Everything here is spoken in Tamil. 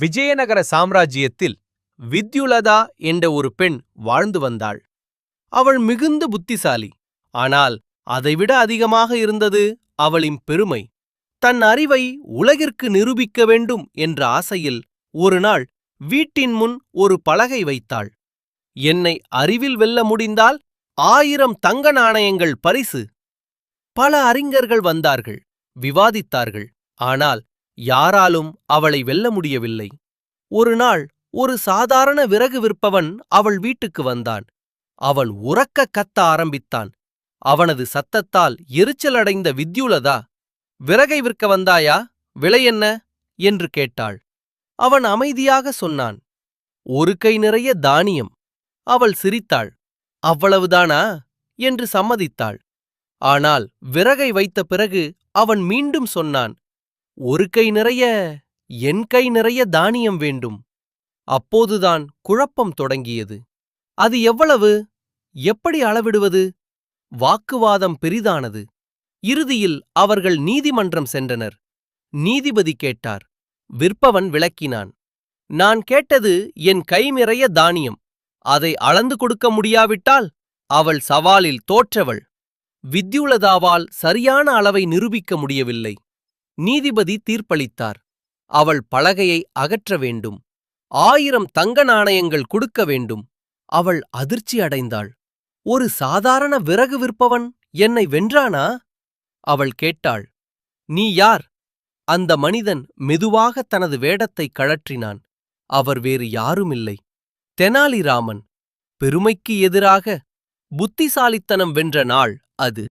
விஜயநகர சாம்ராஜ்யத்தில் வித்யுலதா என்ற ஒரு பெண் வாழ்ந்து வந்தாள். அவள் மிகுந்த புத்திசாலி. ஆனால் அதைவிட அதிகமாக இருந்தது அவளின் பெருமை. தன் அறிவை உலகிற்கு நிரூபிக்க வேண்டும் என்ற ஆசையில் ஒருநாள் வீட்டின் முன் ஒரு பலகை வைத்தாள். என்னை அறிவில் வெல்ல முடிந்தால் 1000 தங்க நாணயங்கள் பரிசு. பல அறிஞர்கள் வந்தார்கள், விவாதித்தார்கள். ஆனால் யாராலும் அவளை வெல்ல முடியவில்லை. ஒருநாள் ஒரு சாதாரண விறகு விற்பவன் அவள் வீட்டுக்கு வந்தான். அவன் உரக்க கத்த ஆரம்பித்தான். அவனது சத்தத்தால் எரிச்சலடைந்த வித்யுலதா, "விறகை விற்க வந்தாயா? விலை என்ன?" என்று கேட்டாள். அவன் அமைதியாக சொன்னான், "1 கை நிறைய தானியம்." அவள் சிரித்தாள். "அவ்வளவுதானா?" என்று சம்மதித்தாள். ஆனால் விறகை வைத்த பிறகு அவன் மீண்டும் சொன்னான், "1 கை நிறைய, என் கை நிறைய தானியம் வேண்டும்." அப்போதுதான் குழப்பம் தொடங்கியது. அது எவ்வளவு? எப்படி அளவிடுவது? வாக்குவாதம் பெரிதானது. இறுதியில் அவர்கள் நீதிமன்றம் சென்றனர். நீதிபதி கேட்டார். விற்பவன் விளக்கினான், "நான் கேட்டது என் கை நிறைய தானியம். அதை அளந்து கொடுக்க முடியாவிட்டால் அவள் சவாலில் தோற்றவள்." வித்யுலதாவால் சரியான அளவை நிரூபிக்க முடியவில்லை. நீதிபதி தீர்ப்பளித்தார். அவள் பலகையை அகற்ற வேண்டும். 1000 தங்க நாணயங்கள் கொடுக்க வேண்டும். அவள் அதிர்ச்சி அடைந்தாள். "ஒரு சாதாரண விறகு விற்பவன் என்னை வென்றானா?" அவள் கேட்டாள். "நீ யார்?" அந்த மனிதன் மெதுவாக தனது வேடத்தை கழற்றினான். அவர் வேறு யாருமில்லை, தெனாலிராமன். பெருமைக்கு எதிராக புத்திசாலித்தனம் வென்ற நாள் அது.